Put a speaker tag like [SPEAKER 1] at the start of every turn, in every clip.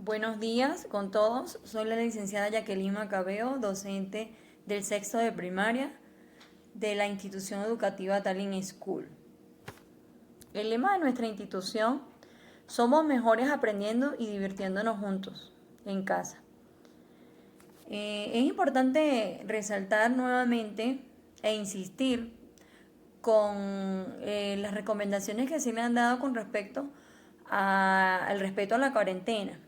[SPEAKER 1] Buenos días con todos. Soy la licenciada Jacqueline Macabeo, docente del sexto de primaria de la institución educativa Tallinn School. El lema de nuestra institución: somos mejores aprendiendo y divirtiéndonos juntos en casa. Es importante resaltar nuevamente e insistir con las recomendaciones que se le han dado con respecto al respeto a la cuarentena.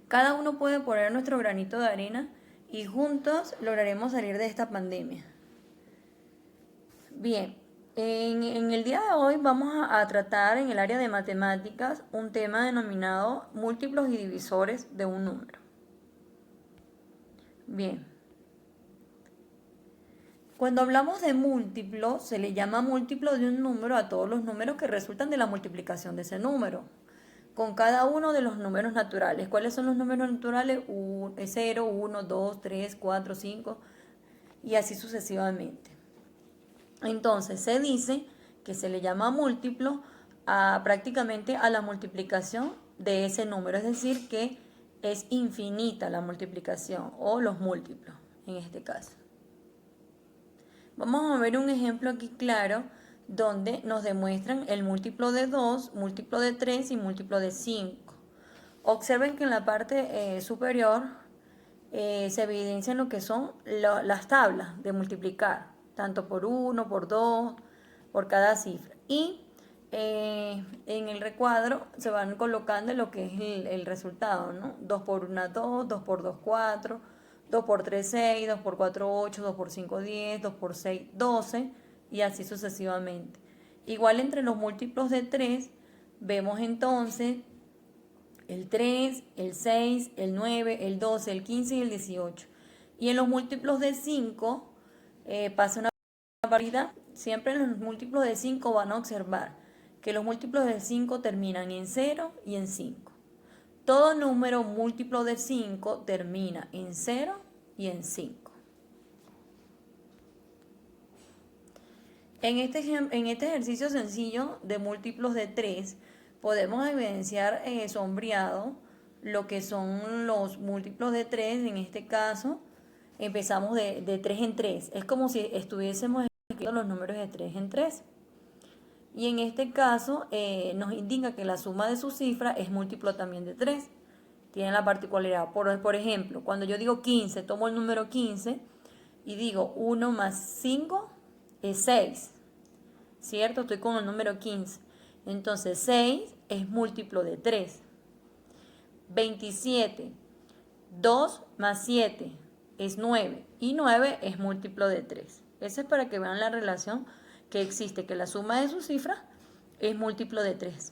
[SPEAKER 1] Cada uno puede poner nuestro granito de arena y juntos lograremos salir de esta pandemia. Bien, en el día de hoy vamos a tratar en el área de matemáticas un tema denominado múltiplos y divisores de un número. Bien, cuando hablamos de múltiplo, se le llama múltiplo de un número a todos los números que resultan de la multiplicación de ese número, con cada uno de los números naturales. ¿Cuáles son los números naturales? 0, 1, 2, 3, 4, 5 y así sucesivamente. Entonces se dice que se le llama múltiplo prácticamente a la multiplicación de ese número, es decir, que es infinita la multiplicación o los múltiplos en este caso. Vamos a ver un ejemplo aquí claro donde nos demuestran el múltiplo de 2, múltiplo de 3 y múltiplo de 5. Observen que en la parte superior se evidencian lo que son las tablas de multiplicar, tanto por 1, por 2, por cada cifra. Y en el recuadro se van colocando lo que es el resultado, ¿no? 2 por 1, 2, 2 por 2, 4, 2 por 3, 6, 2 por 4, 8, 2 por 5, 10, 2 por 6, 12 y así sucesivamente. Igual entre los múltiplos de 3 vemos entonces el 3, el 6, el 9, el 12, el 15 y el 18. Y en los múltiplos de 5 pasa una paridad. Siempre en los múltiplos de 5 van a observar que los múltiplos de 5 terminan en 0 y en 5. Todo número múltiplo de 5 termina en 0 y en 5. En este ejercicio sencillo de múltiplos de 3 podemos evidenciar sombreado lo que son los múltiplos de 3. En este caso empezamos de 3 en 3. Es como si estuviésemos escribiendo los números de 3 en 3. Y en este caso nos indica que la suma de sus cifras es múltiplo también de 3. Tiene la particularidad. Por ejemplo, cuando yo digo 15, tomo el número 15 y digo 1 más 5 es 6. ¿Cierto? Estoy con el número 15. Entonces 6 es múltiplo de 3. 27. 2 más 7 es 9. Y 9 es múltiplo de 3. Eso es para que vean la relación que existe, que la suma de sus cifras es múltiplo de 3.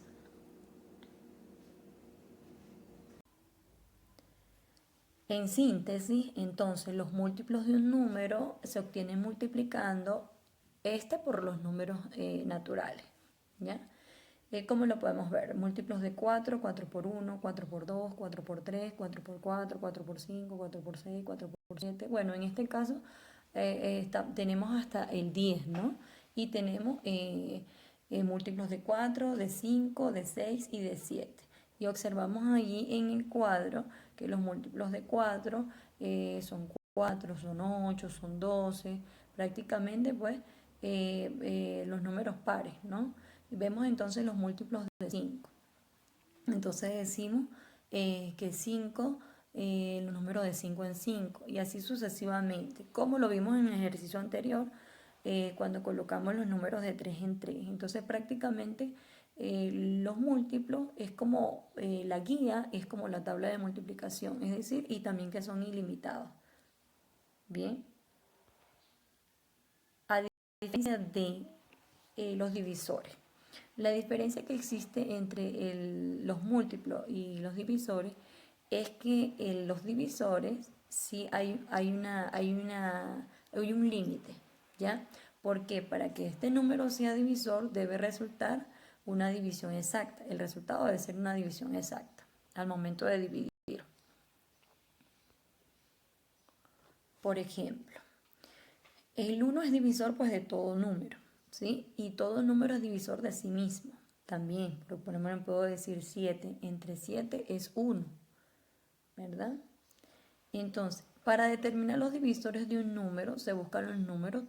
[SPEAKER 1] En síntesis, entonces, los múltiplos de un número se obtienen multiplicando por los números naturales, ¿ya? ¿Cómo lo podemos ver? Múltiplos de 4, 4 por 1, 4 por 2, 4 por 3, 4 por 4, 4 por 5, 4 por 6, 4 por 7. Bueno, en este caso tenemos hasta el 10, ¿no? Y tenemos múltiplos de 4, de 5, de 6 y de 7. Y observamos allí en el cuadro que los múltiplos de 4 son 4, son 8, son 12, prácticamente pues los números pares, ¿no? Y vemos entonces los múltiplos de 5. Entonces decimos que 5, los números de 5 en 5 y así sucesivamente, como lo vimos en el ejercicio anterior cuando colocamos los números de 3 en 3. Entonces prácticamente los múltiplos es como la guía, es como la tabla de multiplicación, es decir, y también que son ilimitados. Bien, a diferencia de los divisores. La diferencia que existe entre los múltiplos y los divisores es que en los divisores sí hay un límite, ¿ya? Porque para que este número sea divisor debe resultar una división exacta. El resultado debe ser una división exacta al momento de dividir. Por ejemplo, el 1 es divisor pues de todo número, ¿sí? Y todo número es divisor de sí mismo. también, por ejemplo, puedo decir 7 entre 7 es 1, ¿verdad? Entonces, para determinar los divisores de un número, se buscan los números,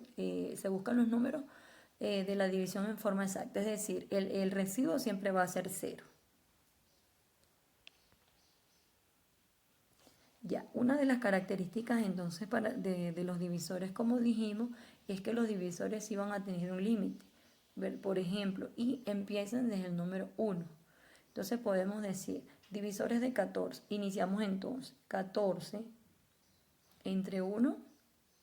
[SPEAKER 1] de la división en forma exacta, es decir, el residuo siempre va a ser 0. Ya, una de las características entonces de los divisores, como dijimos, es que los divisores sí van a tener un límite. Por ejemplo, y empiezan desde el número 1. Entonces podemos decir, divisores de 14. Iniciamos entonces, 14 entre 1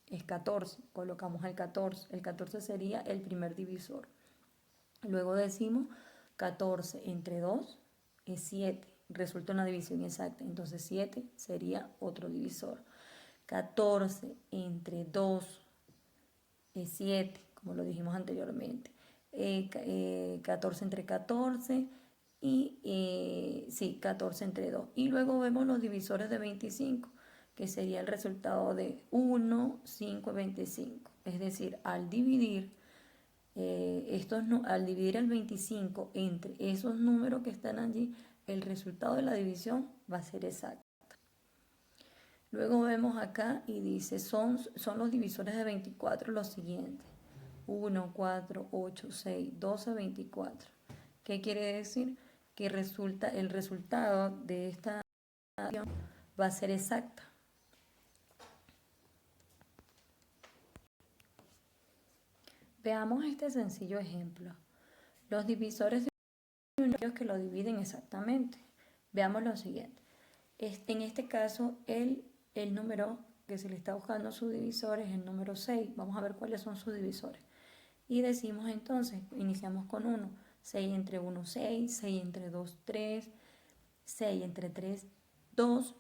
[SPEAKER 1] es 14. Colocamos el 14. El 14 sería el primer divisor. Luego decimos 14 entre 2 es 7. Resulta una división exacta. Entonces 7 sería otro divisor. 14 entre 2 es 7, como lo dijimos anteriormente. 14 entre 14 y sí, 14 entre 2. Y luego vemos los divisores de 25, que sería el resultado de 1, 5 y 25. Es decir, al dividir al dividir el 25 entre esos números que están allí, el resultado de la división va a ser exacto. Luego vemos acá y dice, son los divisores de 24 los siguientes. 1, 4, 8, 6, 12, 24. ¿Qué quiere decir? Que el resultado de esta división va a ser exacta. Veamos este sencillo ejemplo. Los divisores de un número que lo dividen exactamente. Veamos lo siguiente. En este caso, el número que se le está buscando su divisor es el número 6. Vamos a ver cuáles son sus divisores. Y decimos entonces, iniciamos con 1. 6 entre 1, 6. 6 entre 2, 3. 6 entre 3, 2.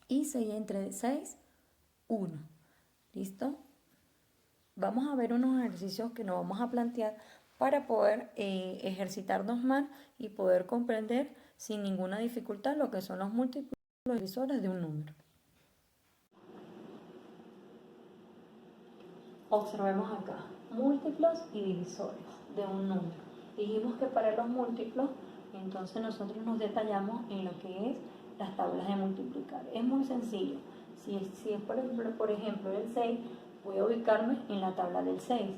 [SPEAKER 1] Y 6 entre 6, 1. ¿Listo? Vamos a ver unos ejercicios que nos vamos a plantear para poder ejercitarnos más y poder comprender sin ninguna dificultad lo que son los múltiplos divisores de un número. Observemos acá, múltiplos y divisores de un número. Dijimos que para los múltiplos, entonces nosotros nos detallamos en lo que es las tablas de multiplicar. Es muy sencillo. Si es por ejemplo, el 6, voy a ubicarme en la tabla del 6.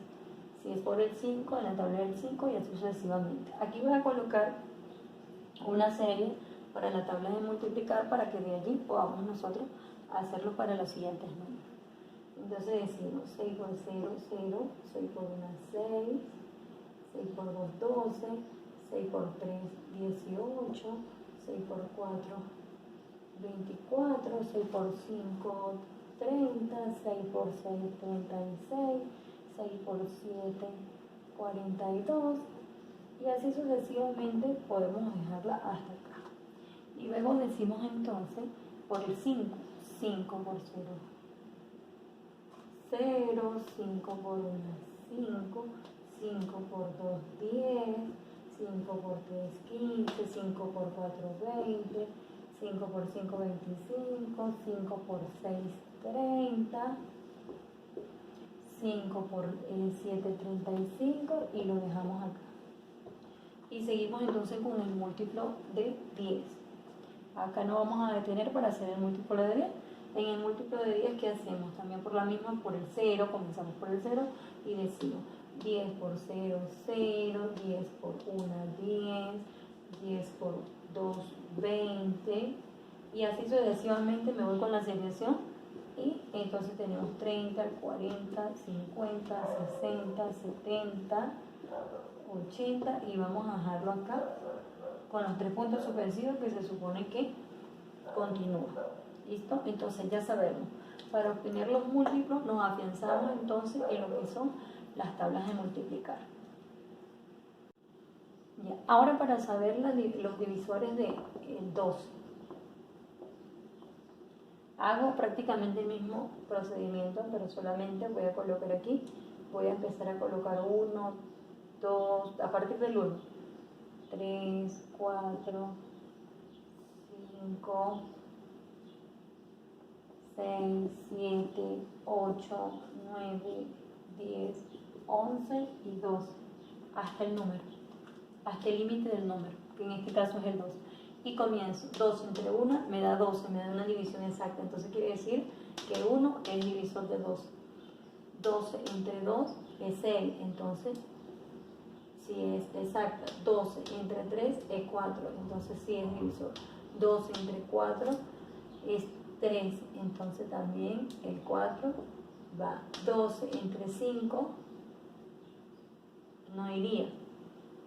[SPEAKER 1] Si es por el 5, en la tabla del 5 y así sucesivamente. Aquí voy a colocar una serie para la tabla de multiplicar para que de allí podamos nosotros hacerlo para los siguientes números. Entonces decimos 6 por 0, 0, 6 por 1, 6, 6 por 2, 12, 6 por 3, 18, 6 por 4, 24, 6 por 5, 30, 6 por 6, 36, 6 por 7, 42, y así sucesivamente podemos dejarla hasta acá. Y luego decimos entonces por el 5, 5 por 0, 0, 5 por 1, 5, 5 por 2, 10, 5 por 3, 15, 5 por 4, 20, 5 por 5, 25, 5 por 6, 30, 5 por 7, 35 y lo dejamos acá. Y seguimos entonces con el múltiplo de 10. Acá nos vamos a detener para hacer el múltiplo de 10. En el múltiplo de 10, ¿qué hacemos? También por la misma, por el 0, comenzamos por el 0 y decimos 10 por 0, 0, 10 por 1, 10, 10 por 2, 20, y así sucesivamente me voy con la seriación, y entonces tenemos 30, 40, 50, 60, 70, 80, y vamos a dejarlo acá con los 3 puntos suspensivos que se supone que continúa. ¿Listo? Entonces ya sabemos, para obtener los múltiplos nos afianzamos entonces en lo que son las tablas de multiplicar. Ya. Ahora para saber los divisores de 12, hago prácticamente el mismo procedimiento, pero solamente voy a colocar aquí, voy a empezar a colocar 1, 2, a partir del 1, 3, 4, 5, 6, 7, 8, 9, 10, 11 y 12, hasta el número. hasta el límite del número, que en este caso es el 2. Y comienzo, 2 entre 1 me da 12, me da una división exacta, entonces quiere decir que 1 es divisor de 2. 12 entre 2 es 6, entonces si es exacta. 12 entre 3 es 4, entonces sí es divisor. 12 entre 4 es 3, entonces también el 4 va. 12 entre 5 no iría.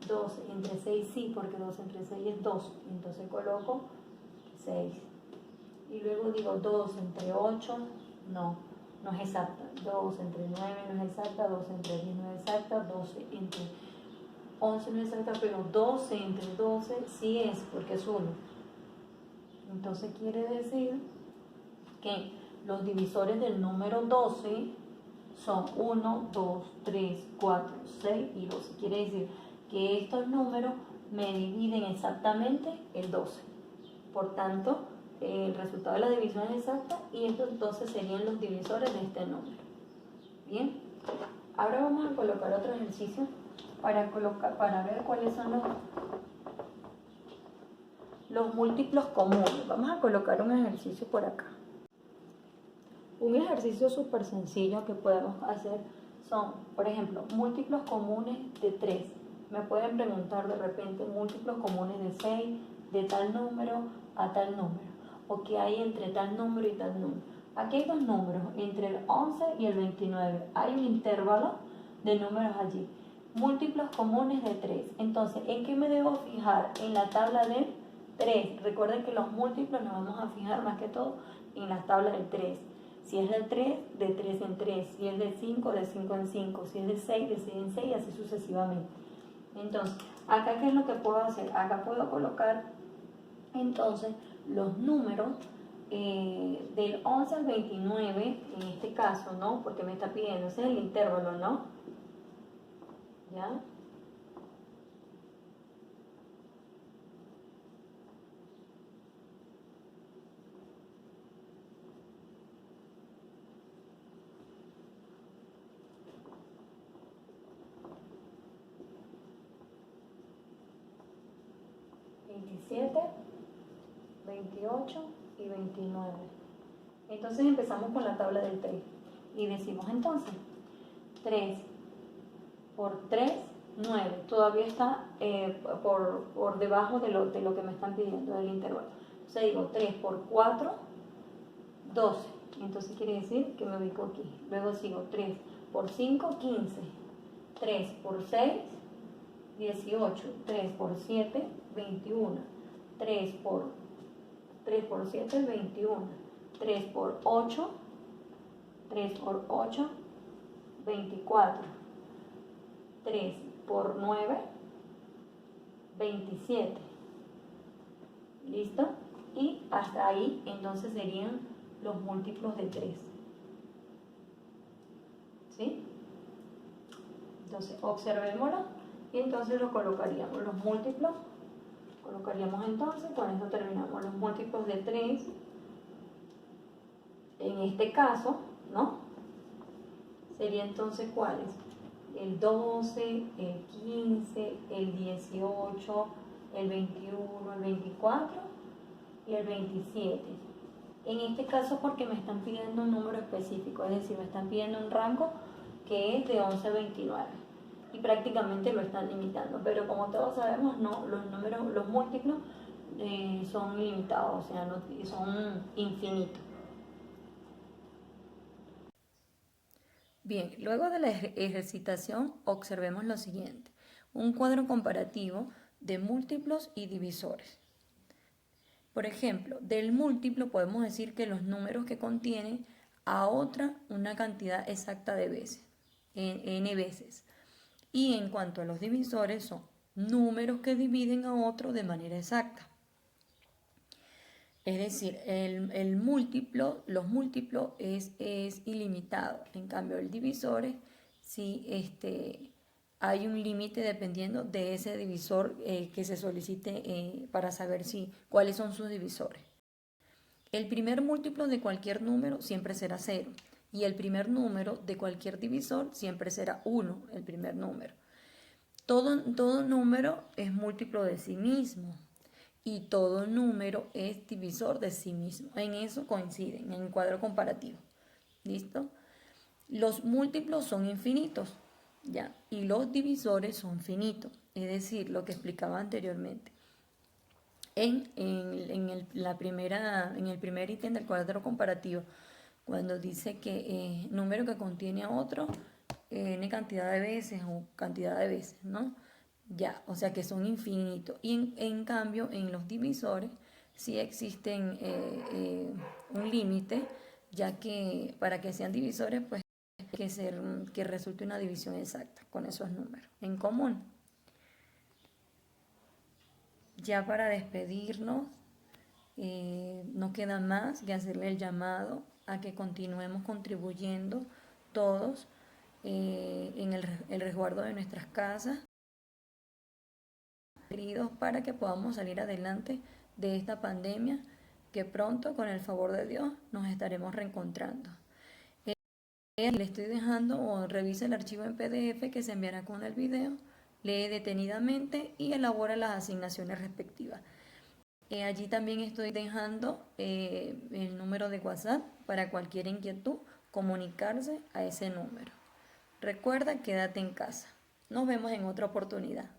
[SPEAKER 1] 12 entre 6 sí, porque 12 entre 6 es 2, entonces coloco 6. Y luego digo 2 entre 8, no es exacta. 2 entre 9 no es exacta, 2 entre 10 no es exacta, 12 entre 11 no es exacta, pero 12 entre 12 sí es, porque es 1. Entonces quiere decir que los divisores del número 12 son 1, 2, 3, 4, 6 y 12. Quiere decir que estos números me dividen exactamente el 12. Por tanto, el resultado de la división es exacta y estos 12 serían los divisores de este número. Bien, ahora vamos a colocar otro ejercicio para ver cuáles son los múltiplos comunes. Vamos a colocar un ejercicio por acá. Un ejercicio súper sencillo que podemos hacer son, por ejemplo, múltiplos comunes de 3. Me pueden preguntar de repente múltiplos comunes de 6, de tal número a tal número, o qué hay entre tal número y tal número. Aquí hay dos números, entre el 11 y el 29. Hay un intervalo de números allí. Múltiplos comunes de 3. Entonces, ¿en qué me debo fijar? En la tabla del 3. Recuerden que los múltiplos nos vamos a fijar más que todo en la tabla del 3. Si es del 3, de 3 en 3. Si es del 5, de 5 en 5. Si es del 6, de 6 en 6 y así sucesivamente. Entonces, acá ¿qué es lo que puedo hacer? Acá puedo colocar entonces los números del 11 al 29, en este caso, ¿no? Porque me está pidiendo, ese es el intervalo, ¿no? ¿Ya? ¿27? 28 y 29. Entonces empezamos con la tabla del 3 y decimos entonces 3 por 3, 9. Todavía está por debajo de lo que me están pidiendo del intervalo. Entonces digo 3 por 4, 12. Entonces quiere decir que me ubico aquí. Luego sigo 3 por 5, 15. 3 por 6, 18. 3 por 7, 21. 3 por 7, 21. 3 por 8, 24. 3 por 9, 27. ¿Listo? Y hasta ahí entonces serían los múltiplos de 3. ¿Sí? Entonces observémoslo y entonces lo colocaríamos los múltiplos. Colocaríamos entonces, con esto terminamos los múltiplos de 3. En este caso, ¿no? Sería entonces ¿cuáles? El 12, el 15, el 18, el 21, el 24 y el 27. En este caso porque me están pidiendo un número específico, es decir, me están pidiendo un rango que es de 11 a 29 y prácticamente lo están limitando, pero como todos sabemos, no, los múltiplos son ilimitados, o sea, no, son infinitos. Bien, luego de la ejercitación observemos lo siguiente, un cuadro comparativo de múltiplos y divisores. Por ejemplo, del múltiplo podemos decir que los números que contienen a otra una cantidad exacta de veces, n veces. Y en cuanto a los divisores son números que dividen a otro de manera exacta. Es decir, los múltiplos es ilimitado. En cambio, el divisor sí hay un límite dependiendo de ese divisor que se solicite para saber cuáles son sus divisores. El primer múltiplo de cualquier número siempre será 0 y el primer número de cualquier divisor siempre será 1, el primer número. Todo número es múltiplo de sí mismo y todo número es divisor de sí mismo. En eso coinciden, en el cuadro comparativo. ¿Listo? Los múltiplos son infinitos, ¿ya? Y los divisores son finitos. Es decir, lo que explicaba anteriormente. En el primer ítem del cuadro comparativo, cuando dice que número que contiene a otro, n cantidad de veces o cantidad de veces, ¿no? Ya, o sea que son infinitos. Y en cambio, en los divisores sí existen un límite, ya que para que sean divisores, pues que resulte una división exacta con esos números en común. Ya para despedirnos, no queda más que hacerle el llamado a que continuemos contribuyendo todos en el resguardo de nuestras casas, queridos, para que podamos salir adelante de esta pandemia que pronto, con el favor de Dios, nos estaremos reencontrando. Le estoy dejando o revisa el archivo en PDF que se enviará con el video, lee detenidamente y elabora las asignaciones respectivas. Allí también estoy dejando el número de WhatsApp para cualquier inquietud, comunicarse a ese número. Recuerda, quédate en casa. Nos vemos en otra oportunidad.